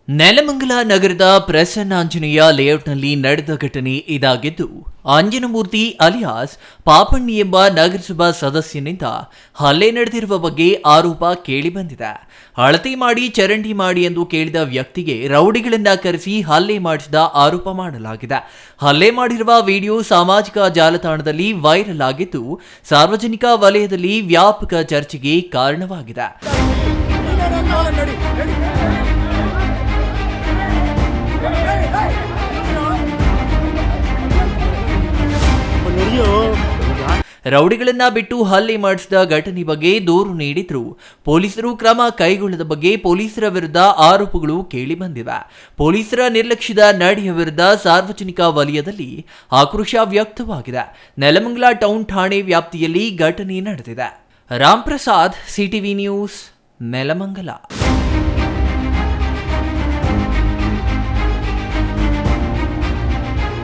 ನೆಲಮಂಗಲ ನಗರದ ಪ್ರಸನ್ನಾಂಜನೇಯ ಲೇಔಟ್ನಲ್ಲಿ ನಡೆದ ಘಟನೆ ಇದಾಗಿದ್ದು, ಅಂಜನಮೂರ್ತಿ ಅಲಿಯಾಸ್ ಪಾಪಣ್ಣಿ ಎಂಬ ನಗರಸಭಾ ಸದಸ್ಯನಿಂದ ಹಲ್ಲೆ ನಡೆದಿರುವ ಬಗ್ಗೆ ಆರೋಪ ಕೇಳಿಬಂದಿದೆ. ಅಳತೆ ಮಾಡಿ ಚರಂಡಿ ಮಾಡಿ ಎಂದು ಕೇಳಿದ ವ್ಯಕ್ತಿಗೆ ರೌಡಿಗಳನ್ನ ಕರೆಸಿ ಹಲ್ಲೆ ಮಾಡಿಸಿದ ಆರೋಪ ಮಾಡಲಾಗಿದೆ. ಹಲ್ಲೆ ಮಾಡಿರುವ ವಿಡಿಯೋ ಸಾಮಾಜಿಕ ಜಾಲತಾಣದಲ್ಲಿ ವೈರಲ್ ಆಗಿದ್ದು, ಸಾರ್ವಜನಿಕ ವಲಯದಲ್ಲಿ ವ್ಯಾಪಕ ಚರ್ಚೆಗೆ ಕಾರಣವಾಗಿದೆ. ರೌಡಿಗಳನ್ನ ಬಿಟ್ಟು ಹಲ್ಲೆ ಮಾಡಿಸಿದ ಘಟನೆ ಬಗ್ಗೆ ದೂರು ನೀಡಿದ್ರು ಪೊಲೀಸರು ಕ್ರಮ ಕೈಗೊಳ್ಳದ ಬಗ್ಗೆ ಪೊಲೀಸರ ವಿರುದ್ಧ ಆರೋಪಗಳು ಕೇಳಿಬಂದಿವೆ. ಪೊಲೀಸರ ನಿರ್ಲಕ್ಷ್ಯದ ನಡೆಯ ವಿರುದ್ಧ ಸಾರ್ವಜನಿಕ ವಲಯದಲ್ಲಿ ಆಕ್ರೋಶ ವ್ಯಕ್ತವಾಗಿದೆ. ನೆಲಮಂಗಲ ಟೌನ್ ಠಾಣೆ ವ್ಯಾಪ್ತಿಯಲ್ಲಿ ಘಟನೆ ನಡೆದಿದೆ. Ram Prasad, CTV news, Nelamangala.